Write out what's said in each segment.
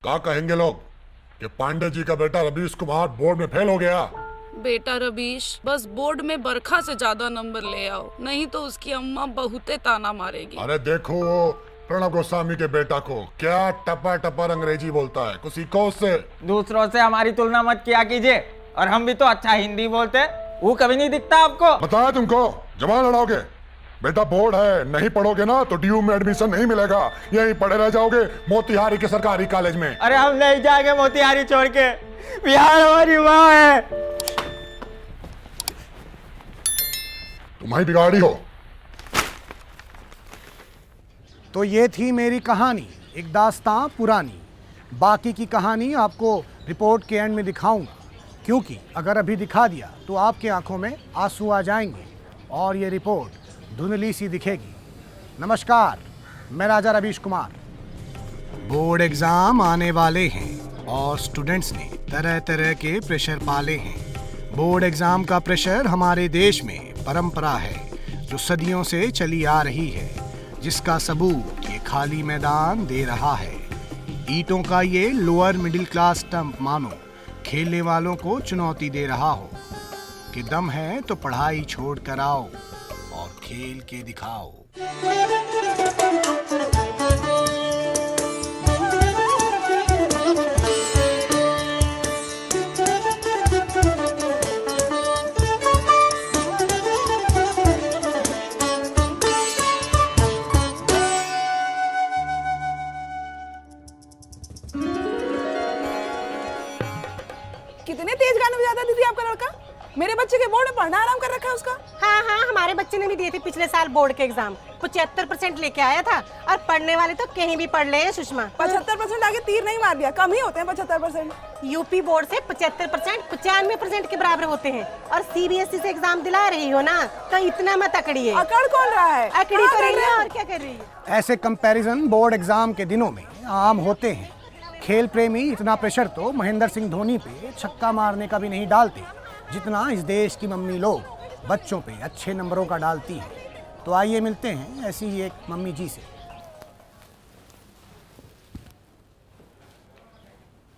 क्या कहेंगे लोग कि पांडे जी का बेटा रवीश कुमार बोर्ड में फेल हो गया। बेटा रवीश, बस बोर्ड में बरखा से ज्यादा नंबर ले आओ, नहीं तो उसकी अम्मा बहुते ताना मारेगी। अरे देखो प्रणव गोस्वामी के बेटा को क्या टपा टपर अंग्रेजी बोलता है, कुछ सीखो उससे। दूसरों से हमारी तुलना मत किया कीजिए, और हम भी तो अच्छा हिंदी बोलते। वो कभी नहीं दिखता आपको? बताया तुमको, जवान लड़ाओगे। बेटा बोर्ड है, नहीं पढ़ोगे ना तो ड्यू में एडमिशन नहीं मिलेगा, यहीं पढ़े रह जाओगे मोतिहारी के सरकारी कॉलेज में। अरे हम नहीं जाएंगे मोतिहारी छोड़ के, बिहार हमारी माँ है। तुम्हारी बिगाड़ी हो। तो ये थी मेरी कहानी, एक दास्तां पुरानी। बाकी की कहानी आपको रिपोर्ट के एंड में दिखाऊंगा, क्योंकि अगर अभी दिखा दिया तो आपके आंखों में आंसू आ जाएंगे और ये रिपोर्ट धुंधली सी दिखेगी। नमस्कार, मैं राजा रवीश कुमार। बोर्ड एग्जाम आने वाले हैं और स्टूडेंट्स ने तरह तरह के प्रेशर पाले हैं। बोर्ड एग्जाम का प्रेशर हमारे देश में परंपरा है जो सदियों से चली आ रही है, जिसका सबूत ये खाली मैदान दे रहा है। ईंटों का ये लोअर मिडिल क्लास स्टंप मानो खेलने वालों को चुनौती दे रहा हो कि दम है तो पढ़ाई छोड़ कर आओ और खेल के दिखाओ। कितने तेज गाने बजाता दीदी आपका लड़का। मेरे बच्चे के बोर्ड में पढ़ना आराम कर रखा है उसका। हाँ हाँ, हमारे बच्चे ने भी दिए थे पिछले साल बोर्ड के एग्जाम, 75% लेके आया था। और पढ़ने वाले तो कहीं भी पढ़ ले सुषमा। 75% आगे तीर नहीं मार दिया, कम ही होते हैं 75%। यूपी बोर्ड से 75% 95% के बराबर होते हैं। और सीबीएसई से एग्जाम दिला रही हो ना, तो इतना मत अकड़िए। अकड़ कौन रहा है? अकड़ी तो रही है, और क्या कर रही है। ऐसे कंपैरिजन बोर्ड एग्जाम के दिनों में आम होते हैं। खेल प्रेमी इतना प्रेशर तो महेंद्र सिंह धोनी पे छक्का मारने का भी नहीं डालते, जितना इस देश की मम्मी लोग बच्चों पे अच्छे नंबरों का डालती हैं। तो आइए मिलते हैं ऐसी ही एक मम्मी जी से।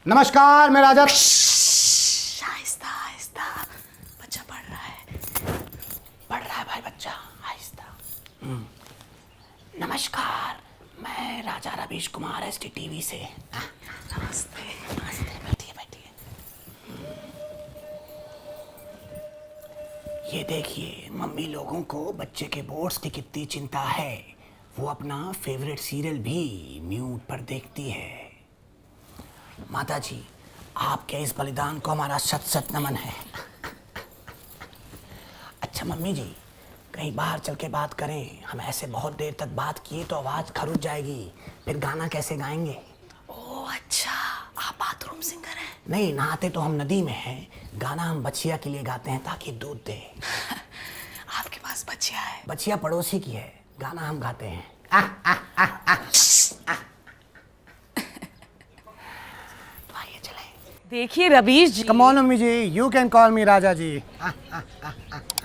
नमस्कार, मैं राजा। आहिस्ता आहिस्ता, बच्चा पढ़ रहा है भाई बच्चा, आहिस्ता। नमस्कार, मैं राजा रवीश कुमार एसटी टीवी से। नमस्ते नमस्ते, बैठिए बैठिए। ये देखिए, मम्मी लोगों को बच्चे के बोर्ड्स की कितनी चिंता है। वो अपना फेवरेट सीरियल भी म्यूट पर देखती है। माता जी, आपके इस बलिदान को हमारा शत शत नमन है। अच्छा मम्मी जी, कहीं बाहर चल के बात करें। हम ऐसे बहुत देर तक बात किए तो आवाज़ खरुच जाएगी, फिर गाना कैसे गाएंगे? ओह अच्छा, आप बाथरूम सिंगर हैं? नहीं, नहाते तो हम नदी में हैं। गाना हम बछिया के लिए गाते हैं ताकि दूध दे। आपके पास बछिया है? बछिया पड़ोसी की है, गाना हम गाते हैं। तो आइए चलें। देखिए Ravish ji. Come on mummy ji, you can call me Raja ji.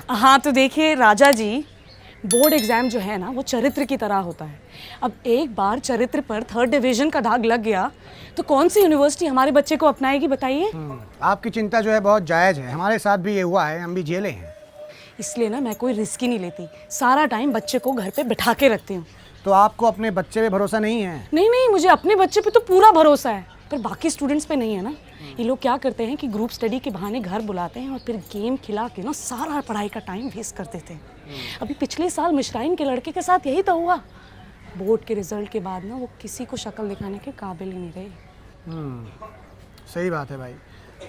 हाँ तो देखिए राजा जी, बोर्ड एग्जाम जो है ना वो चरित्र की तरह होता है। अब एक बार चरित्र पर 3rd डिवीजन का दाग लग गया तो कौन सी यूनिवर्सिटी हमारे बच्चे को अपनाएगी बताइए? आपकी चिंता जो है बहुत जायज़ है, हमारे साथ भी ये हुआ है, हम भी झेले हैं। इसलिए ना मैं कोई रिस्क ही नहीं लेती, सारा टाइम बच्चे को घर पे बिठा के रखती हूँ। तो आपको अपने बच्चे पे भरोसा नहीं है? नहीं नहीं, मुझे अपने बच्चे पे तो पूरा भरोसा है, पर बाकी स्टूडेंट्स पे नहीं है ना। ये लोग क्या करते हैं कि ग्रुप स्टडी के बहाने घर बुलाते हैं और फिर गेम खिला के ना सारा पढ़ाई का टाइम वेस्ट कर देते हैं। अभी पिछले साल मिश्राइन के लड़के के साथ यही तो हुआ। बोर्ड के रिजल्ट के बाद ना वो किसी को शक्ल दिखाने के काबिल ही नहीं रही। सही बात है भाई।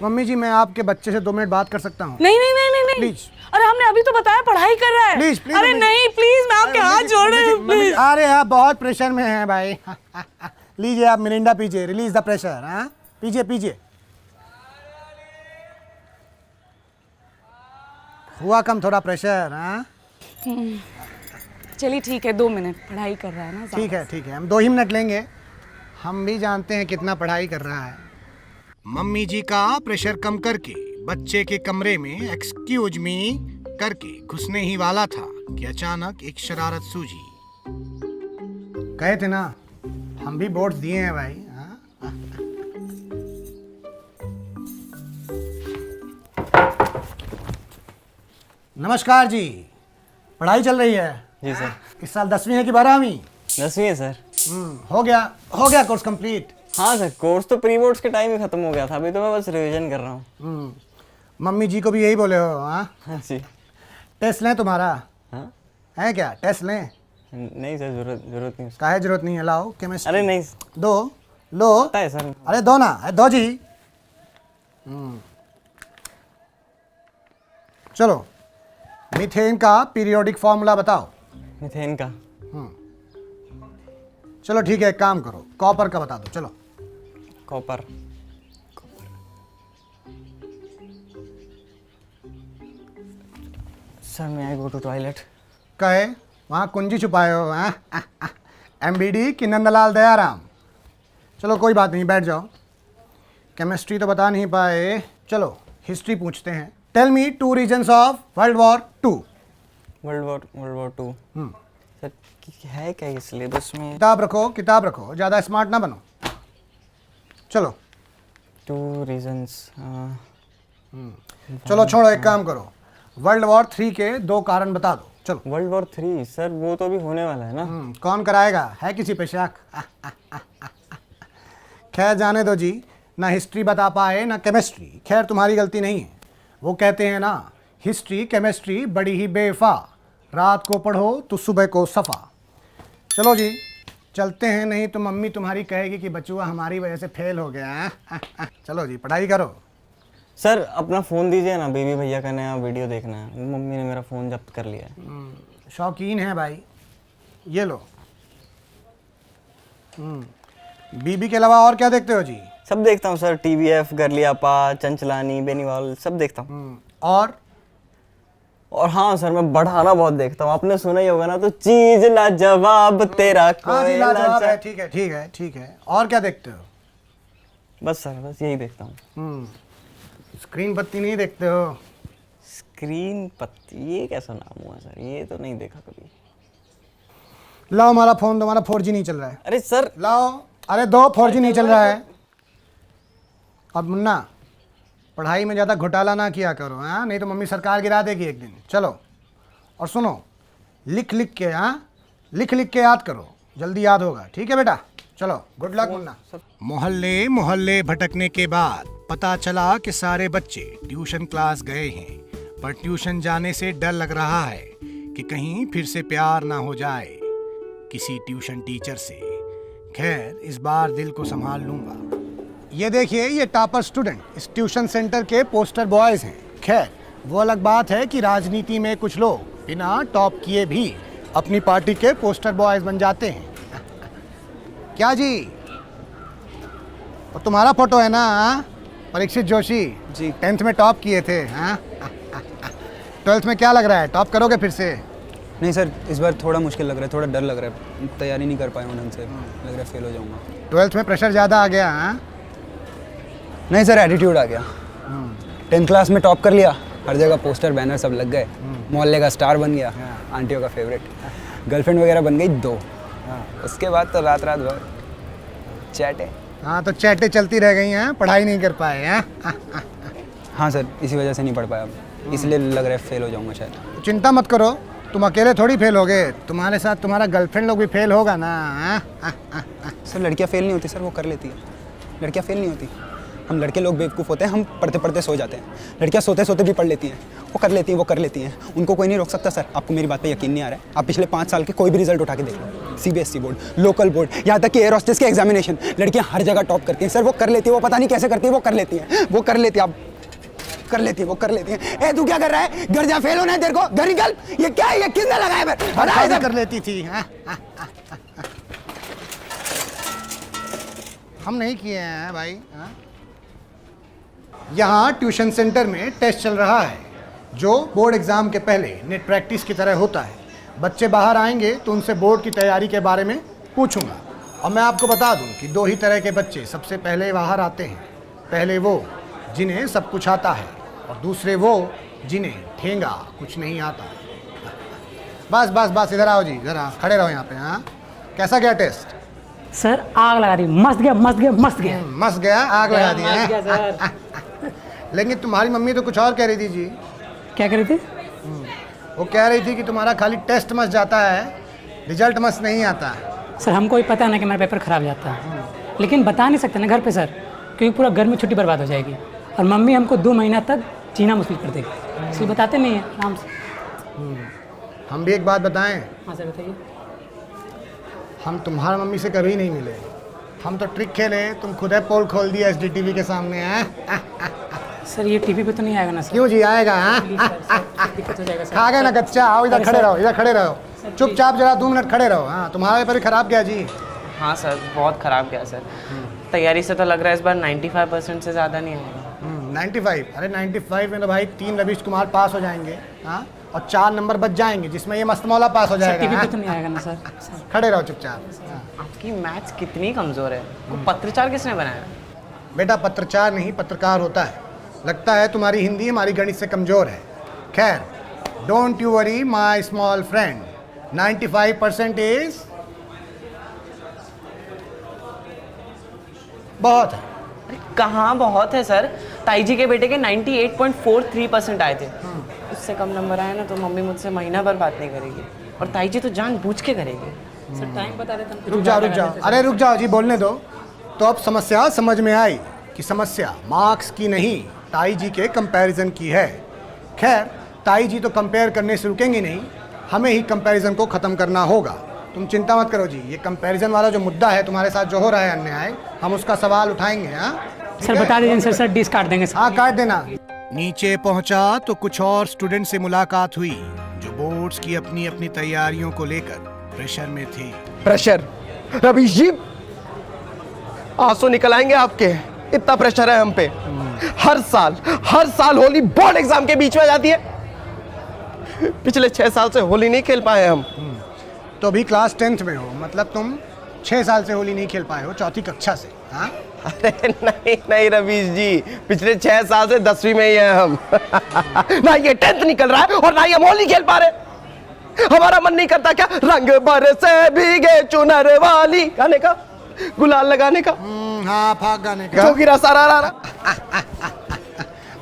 मम्मी जी, मैं आपके बच्चे से 2 मिनट बात कर सकता हूँ? नहीं नहीं नहीं नहीं नहीं, प्लीज। अरे हमने अभी तो बताया पढ़ाई कर रहा है। Please please. अरे नहीं प्लीज, मैं आपके हाथ जोड़ रही हूँ प्लीज। अरे आप बहुत प्रेशर में हैं भाई। लीजिए आप मिरिंडा पीजिए, रिलीज द प्रेशर। हाँ पीजिए पीजिए। हुआ कम थोड़ा प्रेशर? हाँ चलिए ठीक है, 2 मिनट, पढ़ाई कर रहा है ना। ठीक है, हम 2 ही मिनट लेंगे। हम भी जानते हैं कितना पढ़ाई कर रहा है। मम्मी जी का प्रेशर कम करके बच्चे के कमरे में एक्सक्यूज मी करके घुसने ही वाला था कि अचानक एक शरारत सूझी। कहे थे ना, हम भी बोर्ड्स दिए हैं भाई। हाँ? नमस्कार जी। पढ़ाई चल रही है? जी सर। इस साल 10वीं है कि 12वीं? 10वीं है सर। हो गया कोर्स कंप्लीट। हाँ सर, कोर्स तो प्री बोर्ड्स के टाइम ही खत्म हो गया था, अभी तो मैं बस रिवीजन कर रहा हूँ। मम्मी जी को भी यही बोले हो? हाँ। हाँ जी। टेस्ट लें तुम्हारा? हाँ है क्या? टेस्ट लें? नहीं सर, जरूरत नहीं। काहे जरूरत नहीं है? लाओ केमिस्ट्री। अरे नहीं, दो लो। पता है सर। अरे दो ना, दो जी। चलो, मीथेन का पीरियोडिक फॉर्मूला बताओ। मीथेन का? चलो ठीक है, एक काम करो, कॉपर का बता दो। चलो। कॉपर। सर मैं आई गो टू टॉयलेट। कहे वहाँ कुंजी छुपाए हो? एमबीडी कि नंदलाल दयाराम? चलो कोई बात नहीं, बैठ जाओ। केमिस्ट्री तो बता नहीं पाए, चलो हिस्ट्री पूछते हैं। Tell me 2 reasons of world war 2। World war 2। Sir है क्या ये सिलेबस में? किताब रखो, ज़्यादा स्मार्ट ना बनो। चलो। 2 रीजन्स। चलो छोड़ो, एक काम करो, वर्ल्ड वॉर 3 के 2 कारण बता दो। चलो। वर्ल्ड वॉर 3 सर, वो तो अभी होने वाला है ना। कौन कराएगा? है किसी पे शक? खैर जाने दो जी, ना हिस्ट्री बता पाए ना केमिस्ट्री। खैर तुम्हारी गलती नहीं है। वो कहते हैं ना, हिस्ट्री केमिस्ट्री बड़ी ही बेवफा, रात को पढ़ो तो सुबह को सफ़ा। चलो जी चलते हैं, नहीं तो मम्मी तुम्हारी कहेगी कि बचुआ हमारी वजह से फेल हो गया। चलो जी पढ़ाई करो। सर अपना फ़ोन दीजिए ना, बेबी भैया का नया वीडियो देखना है। वो मम्मी ने मेरा फ़ोन जब्त कर लिया है। शौकीन है भाई, ये लो। बीबी के अलावा और क्या देखते हो जी? सब देखता हूँ सर, TVF, गर्लियापा, चंचलानी, बेनीवाल, सब देखता हूँ। और हाँ सर, मैं बढ़ाना बहुत देखता हूँ। आपने सुना ही होगा ना, तो चीज लाजवाब तेरा हाँ जी, कोई लाजवाब है। लाजवाब। ठीक है। और क्या देखते हो? बस सर, बस यही देखता हूँ। स्क्रीन पत्ती नहीं देखते हो? स्क्रीन पत्ती, ये कैसा नाम हुआ सर? ये तो नहीं देखा कभी। लाओ हमारा फ़ोन, तुम्हारा 4G नहीं चल रहा है। अरे सर लाओ। अरे दो, 4G नहीं चल रहा है। अब मुन्ना, पढ़ाई में ज़्यादा घोटाला ना किया करो, हाँ, नहीं तो मम्मी सरकार गिरा देगी एक दिन। चलो और सुनो, लिख लिख के याद करो, जल्दी याद होगा। ठीक है बेटा? चलो, गुड लक मुन्ना। मोहल्ले मोहल्ले भटकने के बाद पता चला कि सारे बच्चे ट्यूशन क्लास गए हैं, पर ट्यूशन जाने से डर लग रहा है कि कहीं फिर से प्यार ना हो जाए किसी ट्यूशन टीचर से। खैर इस बार दिल को संभाल लूंगा। ये देखिए, ये टॉपर स्टूडेंट इस ट्यूशन सेंटर के पोस्टर बॉयज हैं। खैर वो अलग बात है कि राजनीति में कुछ लोग बिना टॉप किए भी अपनी पार्टी के पोस्टर बॉयज बन जाते हैं। क्या जी? और तुम्हारा फोटो है ना? परीक्षित जोशी जी, 10th में टॉप किए थे। हाँ 12th में क्या लग रहा है, टॉप करोगे फिर से? नहीं सर, इस बार थोड़ा मुश्किल लग रहा है, थोड़ा डर लग रहा है, तैयारी नहीं कर पाया हूँ ढंग से, लग रहा है फेल हो जाऊँगा। 12th में प्रेशर ज़्यादा आ गया? हाँ नहीं सर, एटीट्यूड आ गया। 10th क्लास में टॉप कर लिया, हर जगह पोस्टर बैनर सब लग गए, मोहल्ले का स्टार बन गया, आंटियों का फेवरेट, गर्लफ्रेंड वगैरह बन गई 2। उसके बाद तो रात भर चैटे। हाँ तो चैटे चलती रह गई हैं, पढ़ाई नहीं कर पाए हैं। हाँ सर, इसी वजह से नहीं पढ़ पाया, इसलिए लग रहा है फेल हो जाऊँगा शायद। तो चिंता मत करो, तुम अकेले थोड़ी फेल होगे, तुम्हारे साथ तुम्हारा गर्लफ्रेंड लोग भी फेल होगा ना। सर लड़कियाँ फेल नहीं होती सर, वो कर लेती है। लड़कियाँ फेल नहीं होती, हम लड़के लोग बेवकूफ़ होते हैं, हम पढ़ते पढ़ते सो जाते हैं। लड़कियाँ सोते सोते भी पढ़ लेती हैं, वो कर लेती हैं, उनको कोई नहीं रोक सकता सर। आपको मेरी बात पे यकीन नहीं आ रहा है? आप पिछले 5 साल के कोई भी रिजल्ट उठा के देख लो, CBSE बोर्ड, लोकल बोर्ड, यहाँ तक कि एयर होस्टेस के एग्जामिनेशन, लड़कियाँ हर जगह टॉप करती हैं सर। वो कर लेती है, वो पता नहीं कैसे करती है, वो कर लेती हैं, वो कर लेती है। आप कर लेती हैं। ए तू क्या कर रहा है? घर जा, फेल होना है तेरे को, घर निकल। ये क्या है? ये किसने लगाया? मैं कर लेती थी। हम नहीं किए हैं भाई। यहाँ ट्यूशन सेंटर में टेस्ट चल रहा है, जो बोर्ड एग्जाम के पहले नेट प्रैक्टिस की तरह होता है। बच्चे बाहर आएंगे तो उनसे बोर्ड की तैयारी के बारे में पूछूंगा। और मैं आपको बता दूं कि 2 ही तरह के बच्चे सबसे पहले बाहर आते हैं। पहले वो जिन्हें सब कुछ आता है, और दूसरे वो जिन्हें ठेंगा कुछ नहीं आता। बस इधर आओ जी, जरा खड़े रहो यहाँ पे। हाँ कैसा गया टेस्ट? सर आग लगा दी, मस्त गया। मस्त गया, आग लगा दी है। लेकिन तुम्हारी मम्मी तो कुछ और कह रही थी जी। क्या कह रही थी? वो कह रही थी कि तुम्हारा खाली टेस्ट मस्त जाता है, रिजल्ट मस्त नहीं आता। सर हमको भी पता है ना कि मेरा पेपर ख़राब जाता है, लेकिन बता नहीं सकते ना घर पे सर, क्योंकि पूरा घर में छुट्टी बर्बाद हो जाएगी और मम्मी हमको 2 महीना तक जीना मुश्किल कर देगी, इसलिए बताते नहीं हैं आराम से। हम भी एक बात बताएं, हाँ सर बताइए। हम तुम्हारा मम्मी से कभी नहीं मिले। हम तो ट्रिक खेले, तुम खुद है पोल खोल दिया SDTV के सामने है। सर ये टीवी पे तो नहीं आएगा ना सर? क्यों जी आएगा? प्लीज़ सर, दिक्कत हो जाएगा सर। खा गए ना कच्चा, आओ इधर खड़े रहो, इधर खड़े रहो, चुपचाप जरा 2 मिनट खड़े रहो। हाँ तुम्हारा पेपर भी खराब गया जी। हाँ सर बहुत ख़राब गया सर। तैयारी से तो लग रहा है इस बार 95% से ज़्यादा नहीं आएगा। 95? अरे 95 में तो भाई 3 रवीश कुमार पास हो जाएंगे, हाँ, और 4 नंबर बच जाएंगे, जिसमें ये मस्तमौला पास हो सर टीवी जाएगा। पे तो नहीं आएगा ना सर? खड़े रहो चुपचाप। आपकी मैथ्स कितनी कमज़ोर है। वो पत्रचार किसने बनाया? बेटा पत्रचार नहीं, पत्रकार होता है। लगता है तुम्हारी हिंदी हमारी गणित से कमज़ोर है। खैर, don't you worry my small friend, 95% is बहुत है। अरे कहाँ बहुत है सर, ताई जी के बेटे के 98.43% आए थे। उससे कम नंबर आए ना तो मम्मी मुझसे महीना भर बात नहीं करेगी, और ताई जी तो जानबूझ के करेगी। सर टाइम बता देता हूँ। रुक जाओ, अरे रुक जाओ जी, बोलने दो। तो अब समस्या समझ में आई कि समस्या मार्क्स की नहीं, ताई जी के कंपैरिजन की है। खैर, ताई जी तो कंपेयर करने से रुकेंगी नहीं, हमें ही कंपैरिजन को ख़त्म करना होगा। तुम चिंता मत करो जी, ये कंपैरिजन वाला जो मुद्दा है तुम्हारे साथ जो हो रहा है अन्याय, हम उसका सवाल उठाएंगे। हाँ सर बता दीजिए सर, डिस काट देंगे सर। हाँ काट देना। नीचे पहुंचा तो कुछ और स्टूडेंट से मुलाकात हुई जो बोर्ड्स की अपनी अपनी तैयारियों को लेकर प्रेशर में थे। प्रेशर? रवीश जी आंसू निकल आएंगे आपके, इतना प्रेशर है हम पे। हर साल होली बोर्ड एग्जाम के बीच में आ जाती है। पिछले 6 साल से होली नहीं खेल पाए हम। तो अभी क्लास 10th में हो, मतलब तुम 6 साल से होली नहीं खेल पाए हो, 4th कक्षा से। हाँ अरे नहीं रवीश जी, पिछले 6 साल से 10वीं में ही हैं हम। ना ये 10th निकल रहा है और ना ये हम होली खेल पा रहे। हमारा मन नहीं करता क्या रंग बरसे भीगे चुनर वाली गाने का, गुलाल लगाने का, हाँ फाग गाने का, जो गिरा सारा।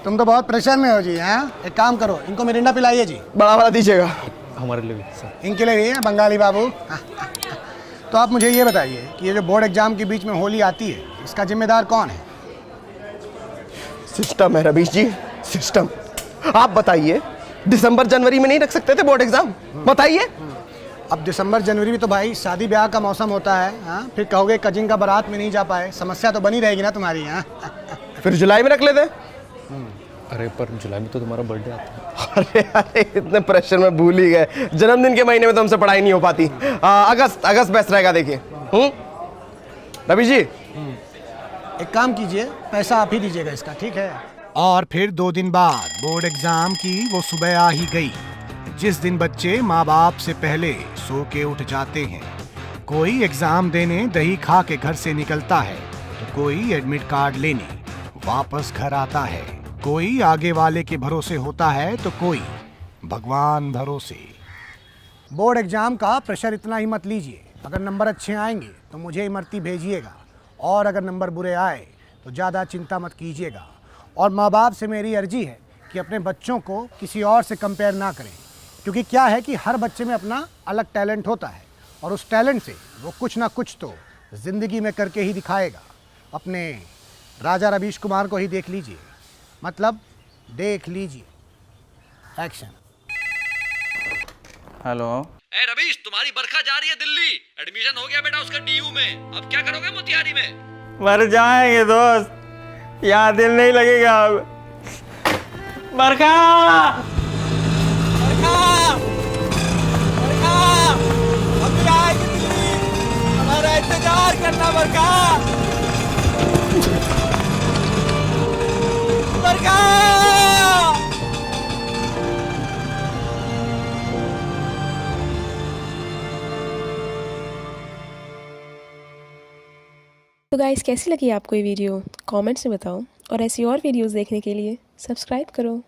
तुम तो बहुत प्रेशर में हो जी। हाँ एक काम करो, इनको मिरिंडा पिलाइए जी। बड़ा वाला दीजिएगा। हमारे लिए भी सर। इनके लिए भी है बंगाली बाबू। तो आप मुझे ये बताइए कि ये जो बोर्ड एग्जाम के बीच में होली आती है, इसका जिम्मेदार कौन है? सिस्टम है रवीश जी, सिस्टम। आप बताइए, दिसंबर जनवरी में नहीं रख सकते थे बोर्ड एग्जाम? बताइए। अब दिसंबर जनवरी में तो भाई शादी ब्याह का मौसम होता है। हाँ फिर कहोगे कजिन का बारात में नहीं जा पाए, समस्या तो बनी रहेगी ना तुम्हारी। यहाँ फिर जुलाई में रख लेते। अरे पर जुलाई में तो तुम्हारा बर्थडे आता है। अरे इतने प्रेशर में भूल ही गए, जन्मदिन के महीने में तो हमसे पढ़ाई नहीं हो पाती। अगस्त बेस्ट रहेगा। देखिए रवि जी, एक काम कीजिए, पैसा आप ही दीजिएगा इसका, ठीक है? और फिर 2 दिन बाद बोर्ड एग्जाम की वो सुबह आ ही गई, जिस दिन बच्चे माँ बाप से पहले सो के उठ जाते हैं। कोई एग्जाम देने दही खा के घर से निकलता है, तो कोई एडमिट कार्ड लेने वापस घर आता है। कोई आगे वाले के भरोसे होता है तो कोई भगवान भरोसे। बोर्ड एग्जाम का प्रेशर इतना ही मत लीजिए। अगर नंबर अच्छे आएंगे तो मुझे इमरती भेजिएगा, और अगर नंबर बुरे आए तो ज़्यादा चिंता मत कीजिएगा। और माँ बाप से मेरी अर्जी है कि अपने बच्चों को किसी और से कंपेयर ना करें, क्योंकि क्या है कि हर बच्चे में अपना अलग टैलेंट होता है, और उस टैलेंट से वो कुछ ना कुछ तो ज़िंदगी में करके ही दिखाएगा। अपने राजा रवीश कुमार को ही देख लीजिए, मतलब देख लीजिए। एक्शन। हेलो। ए रवीश, तुम्हारी बरखा जा रही है दिल्ली, एडमिशन हो गया बेटा उसका DU में। अब क्या करोगे मोतिहारी में? मर जाएंगे दोस्त, यहाँ दिल नहीं लगेगा अब। बरखा अभी आएगी दिल्ली, हमारा इंतजार करना। बरखा तो गाइस, कैसी लगी आपको ये वीडियो? कमेंट्स में बताओ, और ऐसी और वीडियोस देखने के लिए सब्सक्राइब करो।